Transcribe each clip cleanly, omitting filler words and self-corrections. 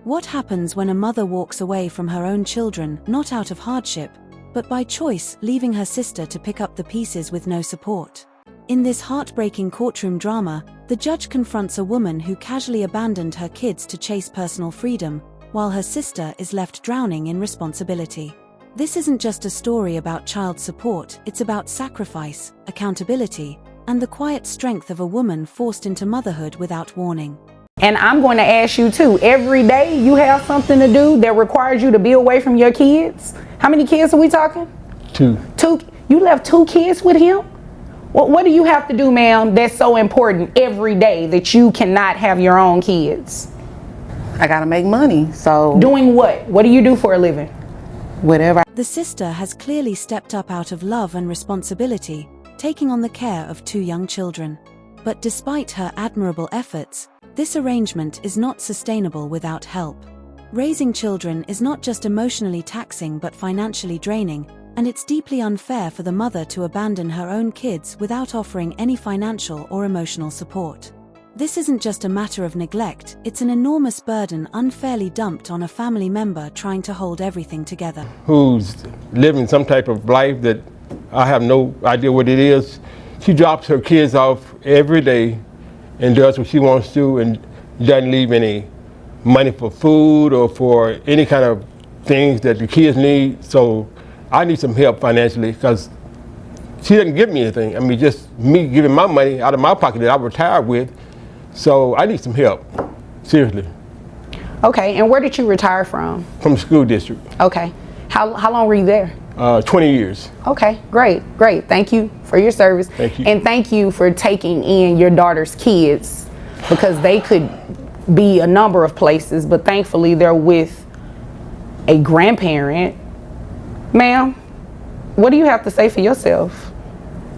What happens when a mother walks away from her own children, not out of hardship, but by choice, leaving her sister to pick up the pieces with no support? In this heartbreaking courtroom drama, the judge confronts a woman who casually abandoned her kids to chase personal freedom, while her sister is left drowning in responsibility. This isn't just a story about child support, it's about sacrifice, accountability, and the quiet strength of a woman forced into motherhood without warning. And I'm going to ask you too, every day you have something to do that requires you to be away from your kids? How many kids are we talking? Two. You left 2 kids with him? What do you have to do, ma'am, that's so important every day that you cannot have your own kids? I gotta make money, so. Doing what? What do you do for a living? Whatever. The sister has clearly stepped up out of love and responsibility, taking on the care of 2 young children. But despite her admirable efforts, this arrangement is not sustainable without help. Raising children is not just emotionally taxing but financially draining, and it's deeply unfair for the mother to abandon her own kids without offering any financial or emotional support. This isn't just a matter of neglect, it's an enormous burden unfairly dumped on a family member trying to hold everything together. Who's living some type of life that I have no idea what it is. She drops her kids off every day and does what she wants to and doesn't leave any money for food or for any kind of things that the kids need. So I need some help financially because she doesn't give me anything. I mean, just me giving my money out of my pocket that I retired with. So I need some help, seriously. Okay, and where did you retire from? From the school district. Okay, how long were you there? 20 years. Okay, great. Thank you for your service. Thank you. And thank you for taking in your daughter's kids, because they could be a number of places, but thankfully they're with a grandparent. Ma'am, what do you have to say for yourself?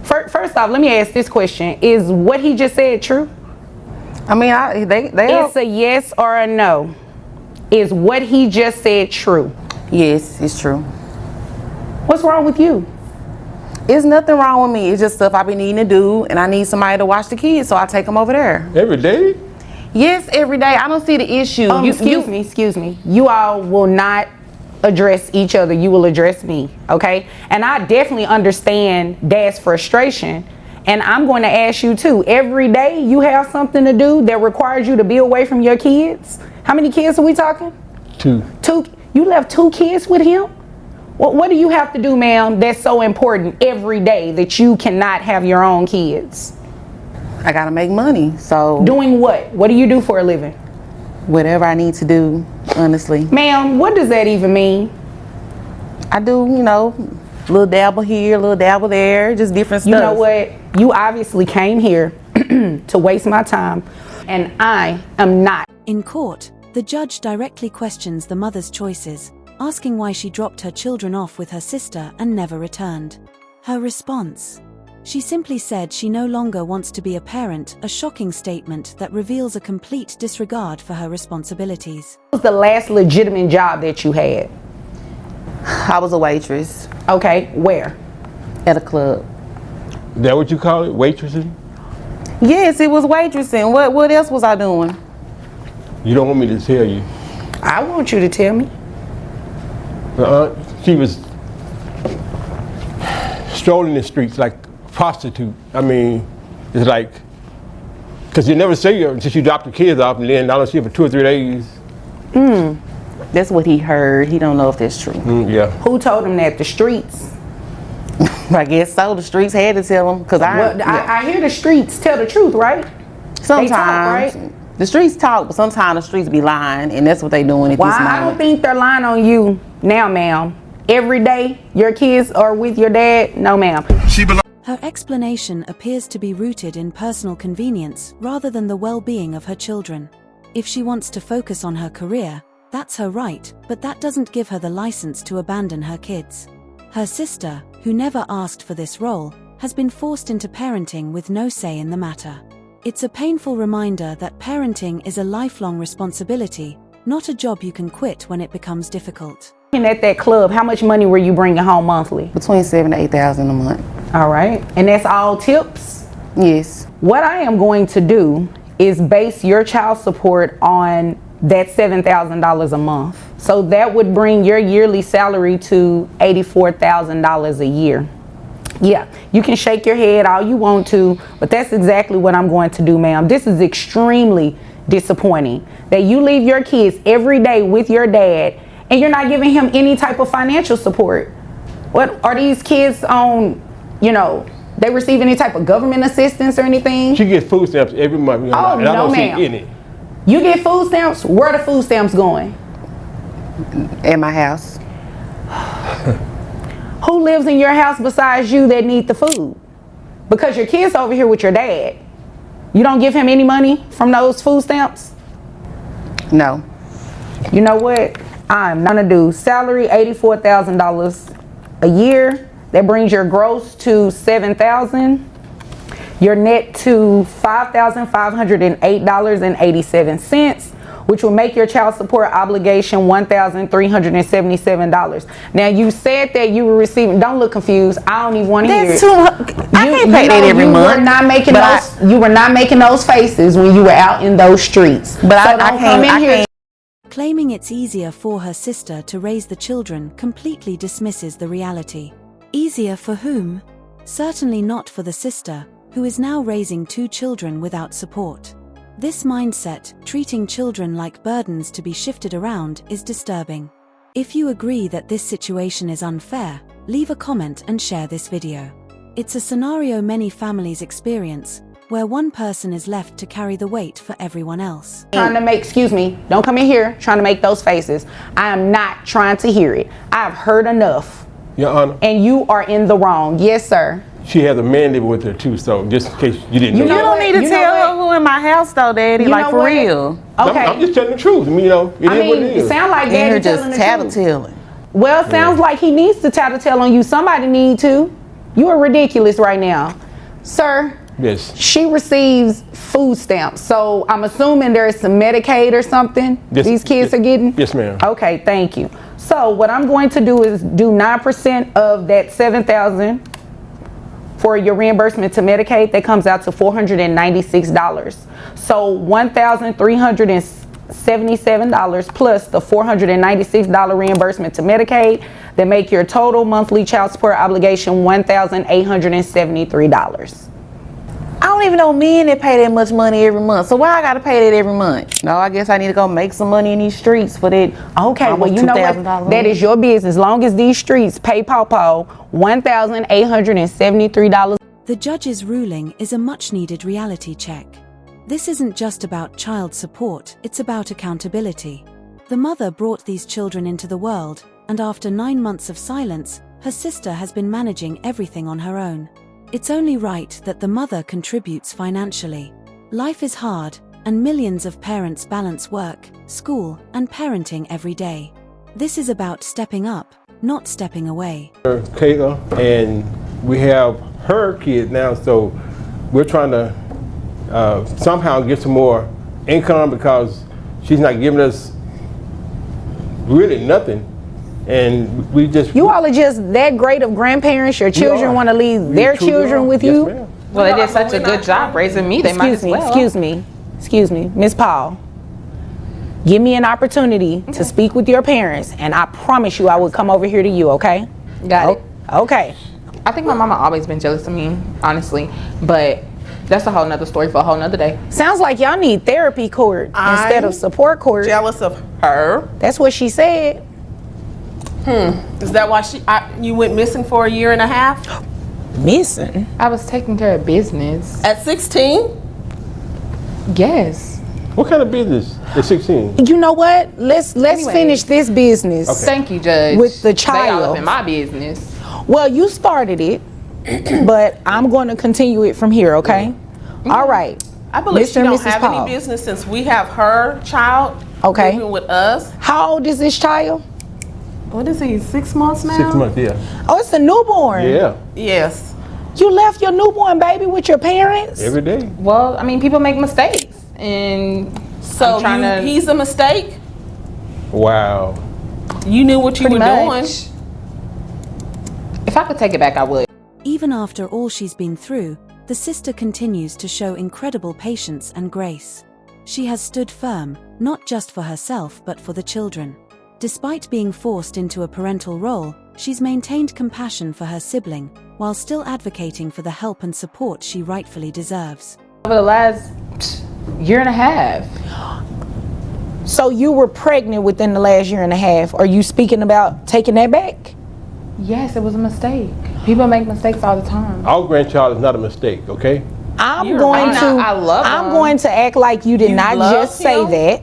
First off, let me ask this question. Is what he just said true? I mean, they It's a yes or a no. Is what he just said true? Yes, it's true. What's wrong with you? There's nothing wrong with me. It's just stuff I be needing to do, and I need somebody to watch the kids, so I take them over there. Every day? Yes, every day. I don't see the issue. Excuse me. You all will not address each other. You will address me, okay? And I definitely understand Dad's frustration. And I'm going to ask you too, every day you have something to do that requires you to be away from your kids? How many kids are we talking? 2. You left 2 kids with him? What do you have to do, ma'am, that's so important every day that you cannot have your own kids? I gotta make money, so. Doing what? What do you do for a living? Whatever I need to do, honestly. Ma'am, what does that even mean? I do, little dabble here, little dabble there, just different stuff. You know what? You obviously came here to waste my time, and I am not. In court, the judge directly questions the mother's choices, asking why she dropped her children off with her sister and never returned. Her response? She simply said she no longer wants to be a parent, a shocking statement that reveals a complete disregard for her responsibilities. What was the last legitimate job that you had? I was a waitress. Okay, where? At a club. Is that what you call it, waitressing? Yes, it was waitressing. What else was I doing? You don't want me to tell you. I want you to tell me. She was strolling the streets like a prostitute. I mean, it's like, because you never see her until you drop the kids off, and then I don't see her for 2 or 3 days. That's what he heard. He don't know if that's true. Yeah. Who told him that? The streets? I guess so. The streets had to tell him, because I hear the streets tell the truth, right? Sometimes. They talk, right? The streets talk, but sometimes the streets be lying, and that's what they doing at this moment. I don't think they're lying on you now, ma'am. Every day your kids are with your dad? No, ma'am. Her explanation appears to be rooted in personal convenience rather than the well-being of her children. If she wants to focus on her career, that's her right, but that doesn't give her the license to abandon her kids. Her sister, who never asked for this role, has been forced into parenting with no say in the matter. It's a painful reminder that parenting is a lifelong responsibility, not a job you can quit when it becomes difficult. At that club, how much money were you bringing home monthly? Between $7,000 to $8,000 a month. All right, and that's all tips? Yes. What I am going to do is base your child support on that's $7,000 a month. So that would bring your yearly salary to $84,000 a year. Yeah, you can shake your head all you want to, but that's exactly what I'm going to do, ma'am. This is extremely disappointing that you leave your kids every day with your dad and you're not giving him any type of financial support. What are these kids on, you know, they receive any type of government assistance or anything? She gets food stamps every month. Oh, and I no, don't see ma'am. any. You get food stamps? Where are the food stamps going? At my house. Who lives in your house besides you that need the food? Because your kid's over here with your dad. You don't give him any money from those food stamps? No. You know what? I'm gonna do salary $84,000 a year. That brings your gross to $7,000. Your net to $5,508.87, which will make your child support obligation $1,377. Now you said that you were receiving. Don't look confused. I don't even want to hear That's it. too much. I can't pay that every month. You were not making those faces when you were out in those streets. But so I don't can't. come in I here. can't. Claiming it's easier for her sister to raise the children completely dismisses the reality. Easier for whom? Certainly not for the sister, who is now raising 2 children without support. This mindset, treating children like burdens to be shifted around, is disturbing. If you agree that this situation is unfair, leave a comment and share this video. It's a scenario many families experience, where one person is left to carry the weight for everyone else. Trying to make, excuse me, don't come in here trying to make those faces. I am not trying to hear it. I've heard enough. Your Honor. And you are in the wrong. Yes, sir. She has a man living with her too, so just in case you didn't know. You don't need to tell her who in my house though, Daddy. You like know for what? real. Okay. I'm just telling the truth. I mean, you know, it is what it it is. sounds like And you're Daddy just telling the truth. tattling. Well, it sounds like he needs to tattletale on you. Somebody need to. You are ridiculous right now. Sir, Yes. she receives food stamps. So I'm assuming there is some Medicaid or something Yes, these kids yes. are getting? Yes, ma'am. Okay, thank you. So what I'm going to do is do 9% of that $7,000 for your reimbursement to Medicaid. That comes out to $496. So $1,377 plus the $496 reimbursement to Medicaid, that make your total monthly child support obligation $1,873. I don't even know men that pay that much money every month. So why I gotta pay that every month? No, I guess I need to go make some money in these streets for that. Okay, well, you know what? $2,000. That is your business. As long as these streets pay Pawpaw $1,873. The judge's ruling is a much-needed reality check. This isn't just about child support, it's about accountability. The mother brought these children into the world, and after 9 months of silence, her sister has been managing everything on her own. It's only right that the mother contributes financially. Life is hard, and millions of parents balance work, school, and parenting every day. This is about stepping up, not stepping away. Kayla, and we have her kid now, so we're trying to somehow get some more income because she's not giving us really nothing. And we just... You all are just that great of grandparents. Your children want to leave their children with Yes, you. ma'am. Well, they did such a good job raising me. They might as well. Excuse me, Miss Paul. Give me an opportunity to speak with your parents, and I promise you I will come over here to you, okay? Got it. Okay. I think my mama always been jealous of me, honestly. But that's a whole nother story for a whole nother day. Sounds like y'all need therapy court instead of support court. Jealous of her? That's what she said. Is that why you went missing for a year and a half? Missing? I was taking care of business. At 16? Yes. What kind of business at 16? You know what? Let's finish this business. Okay. Thank you, Judge. With the They all child. up in my business. Well, you started it, but I'm going to continue it from here, okay? All right. I believe Mr. she and don't Mrs. have Paul. any business since we have her child Okay. living with us. How old is this child? What is he, 6 months now? 6 months, yeah. Oh, it's a newborn. Yeah, Yes. You left your newborn baby with your parents? every day. Well, I mean, people make mistakes. And So I'm trying to... he's a mistake? Wow. You knew what you pretty were much. If I could take it back, I would. Even after all she's been through, the sister continues to show incredible patience and grace. She has stood firm, not just for herself but for the children. Despite being forced into a parental role, she's maintained compassion for her sibling, while still advocating for the help and support she rightfully deserves. Over the last year and a half. So you were pregnant within the last year and a half. Are you speaking about taking that back? Yes, it was a mistake. People make mistakes all the time. Our grandchild is not a mistake, okay? I'm going to act like you did not just say that.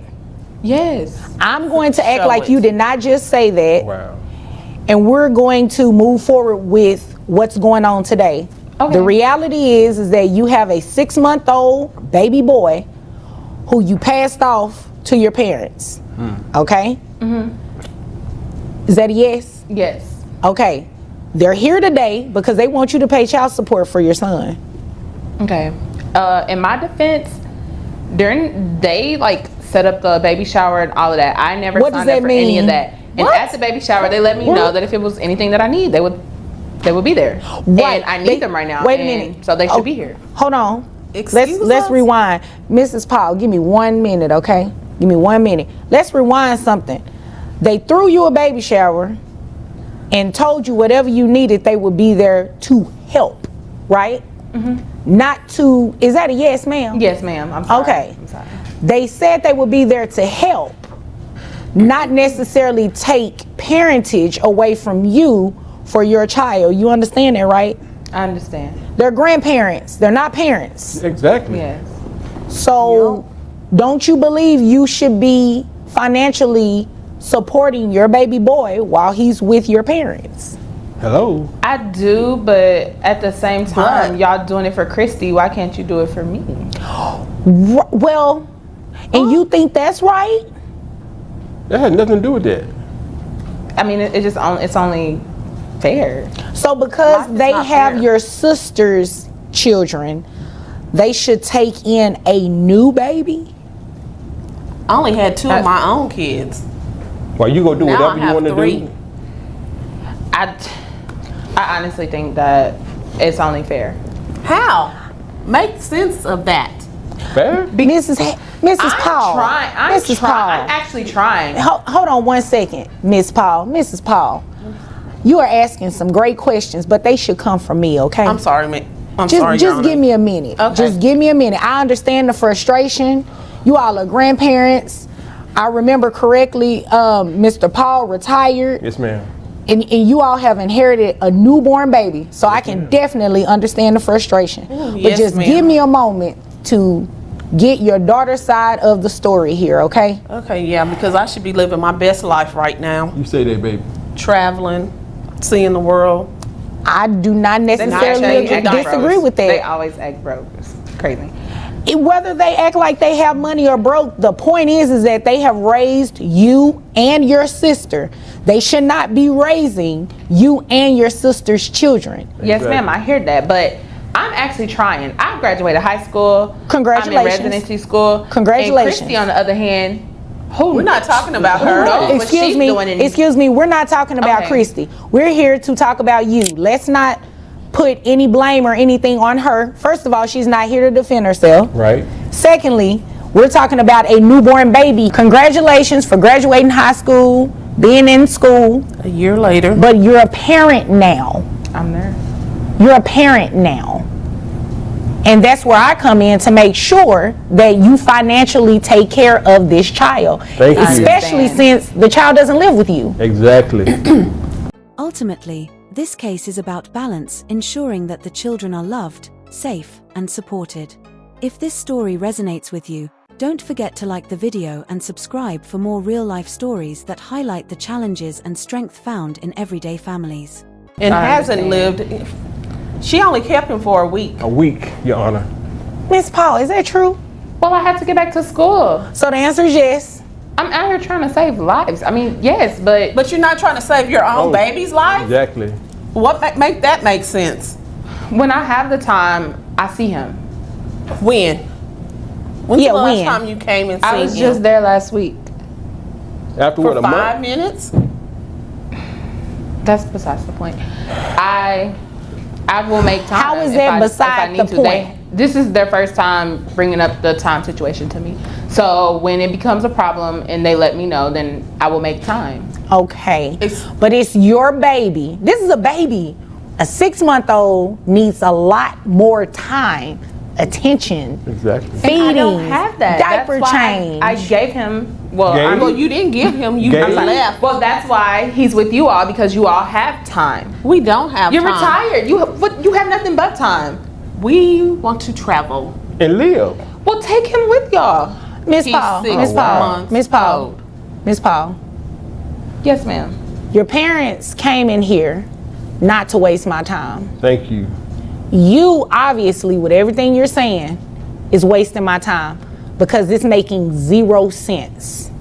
Yes. I'm going to act like you did not just say that. Wow. And we're going to move forward with what's going on today. Okay. The reality is that you have a 6-month-old baby boy who you passed off to your parents. Okay? Is that a yes? Yes. Okay. They're here today because they want you to pay child support for your son. Okay. In my defense, they like set up the baby shower and all of that. I never signed up for any of that. And at the baby shower, they let me know that if it was anything that I need, they would be there. Right. And I need them right now. Wait a minute. So they should be here. Hold on. Excuse Let's us? rewind. Mrs. Paul, give me 1 minute, okay? Give me 1 minute. Let's rewind something. They threw you a baby shower and told you whatever you needed, they would be there to help, right? Not to, is that a yes, ma'am? Yes, ma'am. I'm sorry. Okay. I'm sorry. They said they would be there to help, not necessarily take parentage away from you for your child. You understand that, right? I understand. They're grandparents. They're not parents. Exactly. Yes. So don't you believe you should be financially supporting your baby boy while he's with your parents? Hello. I do, but at the same time, y'all doing it for Christy. Why can't you do it for me? Well, and you think that's right? That had nothing to do with that. I mean, it's only fair. So because they not have fair. your sister's children, they should take in a new baby? I only had 2 of my own kids. Well, you gonna do Now whatever I you have want to 3. do. I honestly think that it's only fair. How? Make sense of that. Fair? Mrs. Paul. I'm Mrs. trying. Paul. I'm actually trying. Hold on 1 second, Miss Paul. Mrs. Paul, you are asking some great questions, but they should come from me, okay? I'm sorry, ma'am. I'm Just, sorry, just Your give Honor. me a minute. Okay. Just give me a minute. I understand the frustration. You all are grandparents. I remember correctly, Mr. Paul retired, Yes, ma'am. and you all have inherited a newborn baby. So I can definitely understand the frustration. But yes, just ma'am. give me a moment to get your daughter's side of the story here, okay? Okay, yeah, because I should be living my best life right now. You say that, baby. Traveling, seeing the world. I do not necessarily changing disagree with They that. always act broke. It's crazy. Whether they act like they have money or broke, the point is that they have raised you and your sister. They should not be raising you and your sister's children. Yes, Exactly. ma'am. I hear that, but I'm actually trying. I graduated high school. Congratulations. I'm in residency school. Congratulations. And Christy, on the other hand, We're not talking about her. knows what she's doing in- Excuse me, we're not talking about Okay. Christy. We're here to talk about you. Let's not put any blame or anything on her. First of all, she's not here to defend herself. Right. Secondly, we're talking about a newborn baby. Congratulations for graduating high school, being in school, A year later. but you're a parent now. I'm there. You're a parent now. And that's where I come in to make sure that you financially take care of this child. Thank you. Especially since the child doesn't live with you. Exactly. Ultimately, this case is about balance, ensuring that the children are loved, safe, and supported. If this story resonates with you, don't forget to like the video and subscribe for more real-life stories that highlight the challenges and strength found in everyday families. And I hasn't understand. lived. She only kept him for a week. A week, Your Honor. Miss Paul, is that true? Well, I had to get back to school. So the answer is yes. I'm out here trying to save lives. I mean, yes, but But you're not trying to save your own Oh. baby's life? Exactly. What make that make sense? when I have the time, I see him. When? When's Yeah, the last when? time you came and seen I was him? just there last week. After For what, a 5 month? minutes? That's besides the point. I will make time. How is if that I beside need the to. point? This is their first time bringing up the time situation to me. So when it becomes a problem and they let me know, then I will make time. Okay, but it's your baby. This is a baby. A 6-month-old needs a lot more time, attention, Exactly. feeding, I don't have that. diaper That's why change. I gave him. Well, Gave? Well, you didn't give him. You Gave? left. well, that's why he's with you all, because you all have time. We don't have You're time. retired. You have nothing but time. We want to travel. And live. Well, take him with y'all. Miss He's Paul, 6 Miss Paul, months Miss Paul, old. Miss Paul. Yes, ma'am. Your parents came in here not to waste my time. Thank you. You obviously, with everything you're saying, is wasting my time because it's making 0 sense.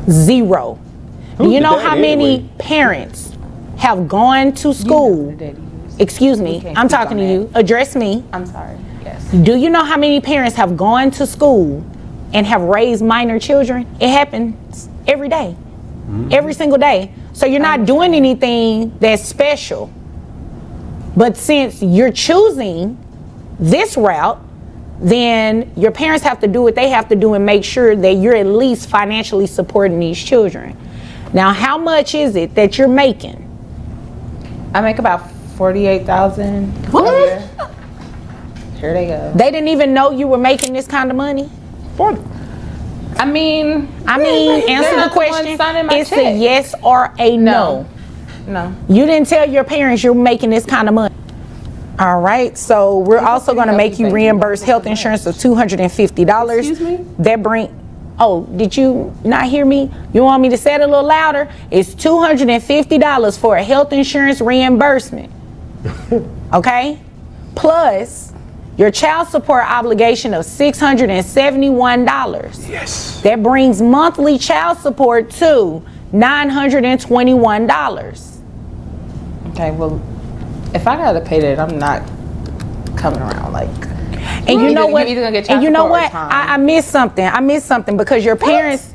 0. Do Who's you know the how daddy many anyway? parents have gone to school? Excuse me, can't I'm speak talking on to you. Address me. I'm sorry. Yes. Do you know how many parents have gone to school and have raised minor children? It happens every day, every single day. So you're not doing anything that's special. But since you're choosing this route, then your parents have to do what they have to do and make sure that you're at least financially supporting these children. Now, how much is it that you're making? I make about 48,000. What? Here they go. They didn't even know you were making this kind of money? I mean, Answer the not the one question. signing my It's a check. yes or a no. No. You didn't tell your parents you're making this kind of money. All right, so we're also going to make you reimburse health insurance of $250. Excuse me? That did you not hear me? You want me to say it a little louder? It's $250 for a health insurance reimbursement. Okay? Plus your child support obligation of $671. Yes. That brings monthly child support to $921. Okay, well, if I gotta pay that, I'm not coming around. Like, And you know what? You're either gonna get And child you know support or what? time. I missed something. I missed something because your parents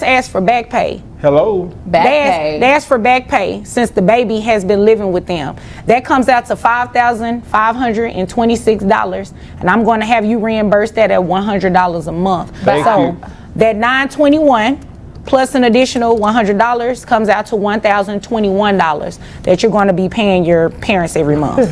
asked for back pay. Hello. back pay. They asked for back pay since the baby has been living with them. That comes out to $5,526, and I'm going to have you reimburse that at $100 a month. Thank so you. that $921 plus an additional $100 comes out to $1,021 that you're going to be paying your parents every month.